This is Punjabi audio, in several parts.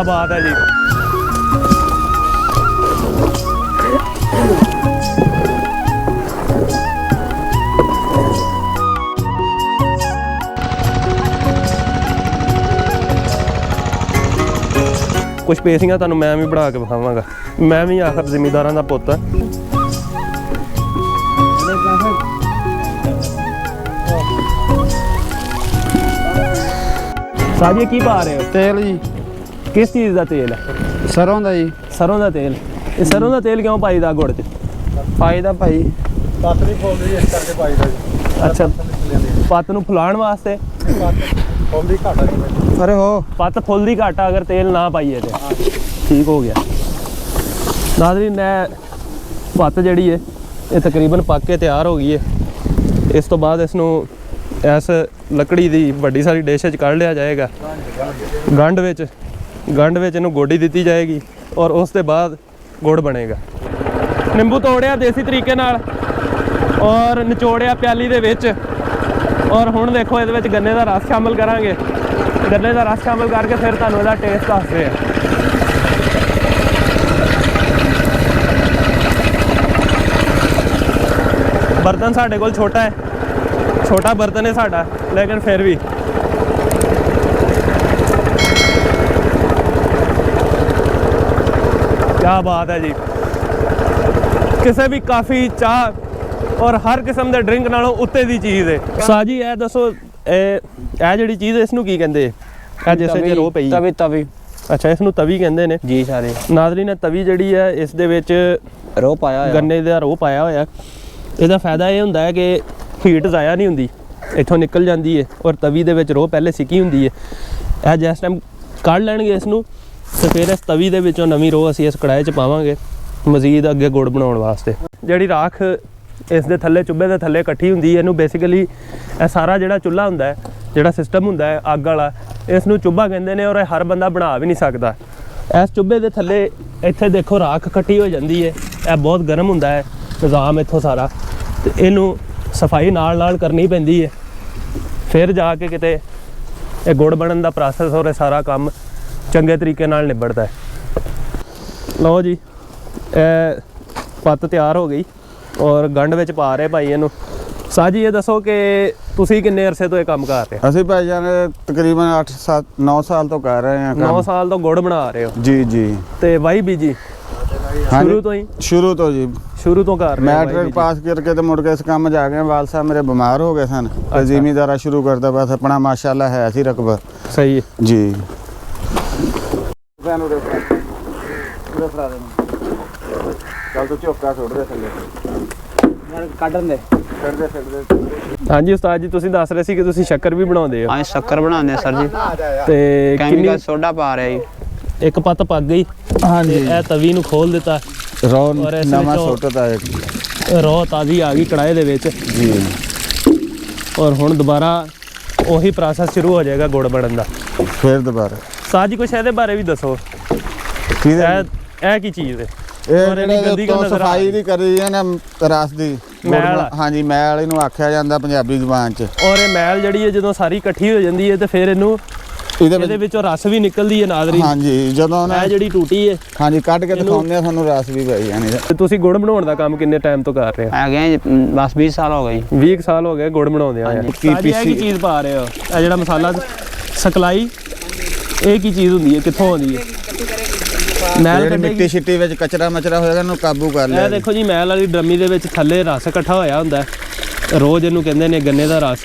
क्या बात है जी। कुछ पेसिंग तुहानूं मैं भी बना के विखावांगा। मैं भी आखिर जिमीदारां दा पुत्त साजी की पा रहे हो? तेल जी। किस चीज़ का तेल है? सरों का जी। सरों का तेल। ये सरों का तेल क्यों पाईदा गुड़ च? पाईदा भाई पत्त नहीं फुलदी इस करके पाईदा जी। अच्छा पत्त नूं फुलाण वास्ते फुलदी घाटा जी। अरे हो पत्त फुलदी घाटा अगर तेल ना पाइए तो ठीक हो गया। नाज़रीन पत्त जिहड़ी है ये तकरीबन पक के तैयार हो गई है। इस तो बाद इसनूं इस लकड़ी की वड्डी सारी डिश कढ़ लिया जाएगा। गंढ विच इनूं गोडी दी जाएगी और उस दे बाद गुड़ बनेगा। निंबू तोड़िया देसी तरीके नाल और निचोड़िया प्याली दे विच और हुण देखो इहदे विच गन्ने दा रस शामिल करांगे। गन्ने दा रस शामिल करके फिर तुहानूं इहदा टेस्ट दसदे आ। बर्तन साडे कोल छोटा है, छोटा बर्तन है साडा, लेकिन फिर भी क्या बात है जी। किसी भी काफ़ी चाह और हर किस्म के ड्रिंक नालों उत्ते दी चीज़ है। साजी ए दसो ए जिहड़ी चीज़ इसनूं की कहंदे? ए जैसे जे रो पई तवी तवी। अच्छा इसनूं तवी कहंदे ने जी सारे। नाज़रीन तवी जिहड़ी है इस दे विच रो पाया होया। गन्ने दा रो पाया होया। ਇਹਦਾ ਫਾਇਦਾ ਇਹ ਹੁੰਦਾ ਹੈ ਕਿ ਹੀਟ ਜ਼ਾਇਆ ਨਹੀਂ ਹੁੰਦੀ, ਇੱਥੋਂ ਨਿਕਲ ਜਾਂਦੀ ਹੈ ਔਰ ਤਵੀ ਦੇ ਵਿੱਚ ਰੋਹ ਪਹਿਲੇ ਸਿੱਕੀ ਹੁੰਦੀ ਹੈ। ਇਹ ਜਿਸ ਟਾਈਮ ਕੱਢ ਲੈਣਗੇ ਇਸ ਨੂੰ ਤੇ ਫਿਰ ਇਸ ਤਵੀ ਦੇ ਵਿੱਚੋਂ ਨਵੀਂ ਰੋਹ ਅਸੀਂ ਇਸ ਕੜਾਹੇ 'ਚ ਪਾਵਾਂਗੇ ਮਜ਼ੀਦ ਅੱਗੇ ਗੁੜ ਬਣਾਉਣ ਵਾਸਤੇ। ਜਿਹੜੀ ਰਾਖ ਇਸ ਦੇ ਥੱਲੇ ਚੁੱਲ੍ਹੇ ਦੇ ਥੱਲੇ ਇਕੱਠੀ ਹੁੰਦੀ ਹੈ ਇਹਨੂੰ ਬੇਸਿਕਲੀ ਇਹ ਸਾਰਾ ਜਿਹੜਾ ਚੁੱਲ੍ਹਾ ਹੁੰਦਾ ਹੈ, ਜਿਹੜਾ ਸਿਸਟਮ ਹੁੰਦਾ ਹੈ ਅੱਗ ਵਾਲਾ, ਇਸ ਨੂੰ ਚੁੱਲ੍ਹਾ ਕਹਿੰਦੇ ਨੇ ਔਰ ਇਹ ਹਰ ਬੰਦਾ ਬਣਾ ਵੀ ਨਹੀਂ ਸਕਦਾ। ਇਸ ਚੁੱਲ੍ਹੇ ਦੇ ਥੱਲੇ ਇੱਥੇ ਦੇਖੋ ਰਾਖ ਇਕੱਠੀ ਹੋ ਜਾਂਦੀ ਹੈ। ਇਹ ਬਹੁਤ ਗਰਮ ਹੁੰਦਾ ਹੈ ਨਿਜ਼ਾਮ ਇੱਥੋਂ ਸਾਰਾ, ਤੇ ਇਹਨੂੰ ਸਫਾਈ ਨਾਲ ਕਰਨੀ ਪੈਂਦੀ ਹੈ ਫਿਰ ਜਾ ਕੇ ਕਿਤੇ ਇਹ ਗੁੜ ਬਣਨ ਦਾ ਪ੍ਰੋਸੈਸ ਔਰ ਇਹ ਸਾਰਾ ਕੰਮ ਚੰਗੇ ਤਰੀਕੇ ਨਾਲ ਨਿਬੜਦਾ ਹੈ। ਲਓ ਜੀ ਇਹ ਪੱਤ ਤਿਆਰ ਹੋ ਗਈ ਔਰ ਗੰਢ ਵਿੱਚ ਪਾ ਰਹੇ ਭਾਈ ਇਹਨੂੰ। ਸਾਜੀ ਇਹ ਦੱਸੋ ਕਿ ਤੁਸੀਂ ਕਿੰਨੇ ਅਰਸੇ ਤੋਂ ਇਹ ਕੰਮ ਕਰ ਰਹੇ ਹੋ? ਅਸੀਂ ਭਾਈ ਜਾਨ ਤਕਰੀਬਨ 8-9 ਸਾਲ ਤੋਂ ਕਰ ਰਹੇ ਹਾਂ। 9 ਸਾਲ ਤੋਂ ਗੁੜ ਬਣਾ ਰਹੇ ਹੋ? ਜੀ ਜੀ। ਤੇ ਵਾਈ ਬੀਜੀ ਸ਼ੁਰੂ ਤੋਂ ਹੀ? ਸ਼ੁਰੂ ਤੋਂ ਜੀ, ਸ਼ੁਰੂ ਤੋਂ ਕਰ ਰਹੇ? ਮੈਟ੍ਰਿਕ ਪਾਸ ਕਰਕੇ ਤੇ ਮੁੜ ਕੇ ਇਸ ਕੰਮ 'ਚ ਆ ਗਏ। ਵਾਲ ਸਾਹਿਬ ਮੇਰੇ ਬਿਮਾਰ ਹੋ ਗਏ ਸਨ ਤੇ ਜ਼ਿਮੀਦਾਰਾ ਸ਼ੁਰੂ ਕਰਦਾ ਬਸ ਆਪਣਾ ਮਾਸ਼ਾਅੱਲਾ ਹੈ ਸੀ ਰਕਬਾ। ਸਹੀ ਹੈ ਜੀ। ਚੱਲ ਤੂੰ ਝੋਕਾ ਛੋੜ ਦੇ ਥੱਲੇ ਕੱਢਣ ਦੇ। ਹਾਂਜੀ ਉਸਤਾਦ ਜੀ ਤੁਸੀਂ ਦੱਸ ਰਹੇ ਸੀ ਕਿ ਤੁਸੀਂ ਸ਼ੱਕਰ ਵੀ ਬਣਾਉਂਦੇ ਹੋ? ਹਾਂ ਸ਼ੱਕਰ ਬਣਾਉਂਦੇ ਸਰ ਜੀ ਤੇ ਕੈਮੀਕਲ ਸੋਡਾ ਪਾ ਰਿਹਾ ਜੀ। ਇੱਕ ਪੱਤ ਪੱਕ ਗਈ। ਹਾਂਜੀ ਇਹ ਤਵੀ ਨੂੰ ਖੋਲ ਦਿੱਤਾ ਰੋ ਔਰ ਇਸ ਨਵਾਂ ਵਿੱਚੋਂ ਸੁੱਟਦਾ ਹੈ ਰੋ ਤਾਜ਼ੀ ਆ ਗਈ ਕੜਾਹੇ ਦੇ ਵਿੱਚ ਜੀ। ਔਰ ਹੁਣ ਦੁਬਾਰਾ ਉਹੀ ਪ੍ਰੋਸੈਸ ਸ਼ੁਰੂ ਹੋ ਜਾਏਗਾ ਗੁੜ ਬਣਨ ਦਾ। ਫਿਰ ਦੁਬਾਰਾ ਸਾਜੀ ਕੁਛ ਇਹਦੇ ਬਾਰੇ ਵੀ ਦੱਸੋ। ਇਹ ਕੀ ਚੀਜ਼ ਹੈ? ਇਹ ਜਿਹੜੇ ਤੋਂ ਸਫਾਈ ਦੀ ਕਰੀ ਹੈ ਨਾ ਰਸ ਦੀ ਮੈਲ। ਹਾਂਜੀ ਮੈਲ ਇਹਨੂੰ ਆਖਿਆ ਜਾਂਦਾ ਪੰਜਾਬੀ ਜ਼ੁਬਾਨ 'ਚ। ਔਰ ਇਹ ਮੈਲ ਜਿਹੜੀ ਹੈ ਜਦੋਂ ਸਾਰੀ ਇਕੱਠੀ ਹੋ ਜਾਂਦੀ ਹੈ ਤੇ ਫਿਰ ਇਹਨੂੰ ਇਹਦੇ ਵਿੱਚੋਂ ਰਸ ਵੀ ਨਿਕਲਦੀ ਹੈ ਨਾਜ਼ਰੀਨ। ਹਾਂਜੀ ਜਦੋਂ ਇਹ ਜਿਹੜੀ ਟੂਟੀ ਹੈ ਹਾਂਜੀ ਕੱਢ ਕੇ ਦਿਖਾਉਂਦੇ ਆ ਤੁਹਾਨੂੰ ਰਸ ਵੀ ਪਈ ਜਾਣੀ। ਤੇ ਤੁਸੀਂ ਗੁੜ ਬਣਾਉਣ ਦਾ ਕੰਮ ਕਿੰਨੇ ਟਾਈਮ ਤੋਂ ਕਰ ਰਹੇ ਹੋ? ਆ ਗਏ ਬਸ 20 ਸਾਲ ਹੋ ਗਏ ਜੀ। 20 ਸਾਲ ਹੋ ਗਏ ਗੁੜ ਬਣਾਉਂਦੇ ਆ। ਕੀ ਚੀਜ਼ ਪਾ ਰਹੇ ਹੋ? ਇਹ ਜਿਹੜਾ ਮਸਾਲਾ ਸਕਲਾਈ ਇਹ ਕੀ ਚੀਜ਼ ਹੁੰਦੀ ਹੈ, ਕਿੱਥੋਂ ਆਉਂਦੀ ਹੈ? ਮੈਲ ਮਿੱਟੀ ਛਿੱਟੀ ਵਿੱਚ ਕਚਰਾ ਮਚਰਾ ਹੋਏਗਾ ਇਹਨੂੰ ਕਾਬੂ ਕਰ ਲਿਆ। ਇਹ ਦੇਖੋ ਜੀ ਮੈਲ ਵਾਲੀ ਡਰਮੀ ਦੇ ਵਿੱਚ ਥੱਲੇ ਰਸ ਇਕੱਠਾ ਹੋਇਆ ਹੁੰਦਾ ਰੋਜ਼ ਇਹਨੂੰ ਕਹਿੰਦੇ ਨੇ ਗੰਨੇ ਦਾ ਰਸ।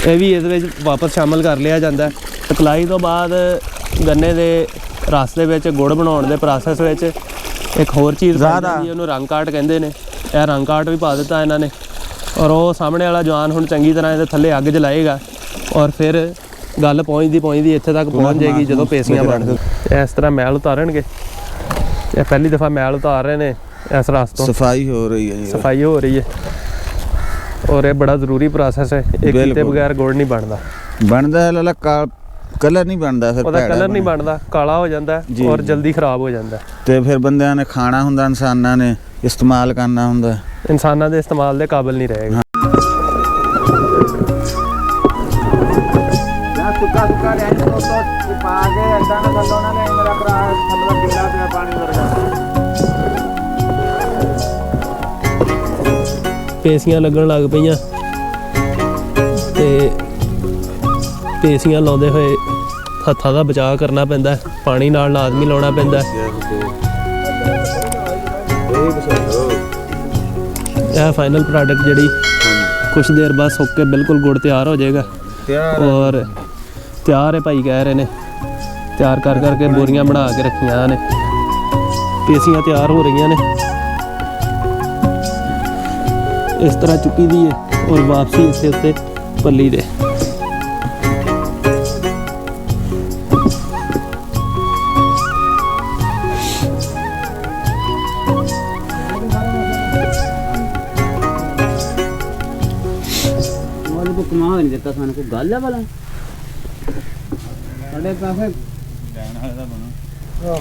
ਇਹ ਵੀ ਇਹਦੇ ਵਿੱਚ ਵਾਪਸ ਸ਼ਾਮਲ ਕਰ ਲਿਆ ਜਾਂਦਾ। ਸਕਲਾਈ ਤੋਂ ਬਾਅਦ ਗੰਨੇ ਦੇ ਰਸ ਦੇ ਵਿੱਚ ਗੁੜ ਬਣਾਉਣ ਦੇ ਪ੍ਰੋਸੈਸ ਵਿੱਚ ਇੱਕ ਹੋਰ ਚੀਜ਼ ਪਾਉਂਦੀ ਉਹਨੂੰ ਰੰਗ ਕਾਟ ਕਹਿੰਦੇ ਨੇ। ਇਹ ਰੰਗ ਕਾਟ ਵੀ ਪਾ ਦਿੱਤਾ ਇਹਨਾਂ ਨੇ ਔਰ ਉਹ ਸਾਹਮਣੇ ਵਾਲਾ ਜਵਾਨ ਹੁਣ ਚੰਗੀ ਤਰ੍ਹਾਂ ਇਹਦੇ ਥੱਲੇ ਅੱਗ ਜਲਾਏਗਾ ਔਰ ਫਿਰ ਗੱਲ ਪਹੁੰਚਦੀ ਇੱਥੇ ਤੱਕ ਪਹੁੰਚ ਜਾਏਗੀ ਜਦੋਂ ਪੇਸੀਆਂ ਬਣਦੀਆਂ। ਇਸ ਤਰ੍ਹਾਂ ਮੈਲ ਉਤਾਰਨਗੇ। ਇਹ ਪਹਿਲੀ ਦਫਾ ਮੈਲ ਉਤਾਰ ਰਹੇ ਨੇ ਇਸ ਰਸ ਤੋਂ। ਸਫਾਈ ਹੋ ਰਹੀ ਹੈ ਜੀ। ਸਫਾਈ ਹੋ ਰਹੀ ਹੈ ਔਰ ਇਹ ਬੜਾ ਜ਼ਰੂਰੀ ਪ੍ਰੋਸੈਸ ਹੈ। ਇਹ ਕੀਤੇ ਬਗੈਰ ਗੁੜ ਨਹੀਂ ਬਣਦਾ ਹੈ ਲਾਲਾ ਕਲਰ ਨਹੀਂ ਬਣਦਾ। ਫਿਰ ਉਹਦਾ ਕਲਰ ਨਹੀਂ ਬਣਦਾ, ਕਾਲਾ ਹੋ ਜਾਂਦਾ ਔਰ ਜਲਦੀ ਖਰਾਬ ਹੋ ਜਾਂਦਾ। ਤੇ ਫਿਰ ਬੰਦਿਆਂ ਨੇ ਖਾਣਾ ਹੁੰਦਾ, ਇਨਸਾਨਾਂ ਨੇ ਇਸਤੇਮਾਲ ਕਰਨਾ ਹੁੰਦਾ, ਇਨਸਾਨਾਂ ਦੇ ਇਸਤੇਮਾਲ ਦੇ ਕਾਬਿਲ ਨਹੀਂ ਰਹੇਗਾ। ਸੁੱਕਾ ਸੁੱਕਾ ਰਹਿਣ ਤੋਂ ਪਾ ਕੇ ਏਦਾਂ ਨਾ ਥੱਲੋਂ ਨਾ ਲੈ ਮੇਰਾ ਭਰਾ ਥੱਲੋਂ ਗਿੱਲਾ ਪਿਆ ਪਾਣੀ ਵਰਗਾ ਪੇਸੀਆਂ ਲੱਗਣ ਲੱਗ ਪਈਆਂ ਤੇ ਪੇਸੀਆਂ ਲਾਉਂਦੇ ਹੋਏ ਹੱਥਾਂ ਦਾ ਬਚਾਅ ਕਰਨਾ ਪੈਂਦਾ ਹੈ। ਪਾਣੀ ਨਾਲ ਲਾਜ਼ਮੀ ਲਾਉਣਾ ਪੈਂਦਾ ਹੈ। ਇਹ ਫਾਈਨਲ ਪ੍ਰੋਡਕਟ ਜਿਹੜੀ ਕੁਛ ਦੇਰ ਬਾਅਦ ਸੁੱਕ ਕੇ ਬਿਲਕੁਲ ਗੁੜ ਤਿਆਰ ਹੋ ਜਾਏਗਾ ਔਰ ਤਿਆਰ ਹੈ ਭਾਈ ਕਹਿ ਰਹੇ ਨੇ। ਤਿਆਰ ਕਰ ਕਰਕੇ ਬੋਰੀਆਂ ਬਣਾ ਕੇ ਰੱਖੀਆਂ ਨੇ, ਪੇਸੀਆਂ ਤਿਆਰ ਹੋ ਰਹੀਆਂ ਨੇ। ਇਸ ਤਰ੍ਹਾਂ ਚੁੱਕੀ ਦੀ ਹੈ ਔਰ ਵਾਪਸੀ ਇੱਥੇ ਉੱਤੇ ਪੱਲੀ ਦੇ। ਵਾਲੇ ਕੋ ਕਮਾ ਨਹੀਂ ਦਿੱਤਾ ਸਾਨੂੰ ਕੋਈ ਗੱਲ ਹੈ ਭਲਾ ਸਾਡੇ ਪੈਸੇ ਲੈਣ ਵਾਲੇ ਦਾ ਬਣਾ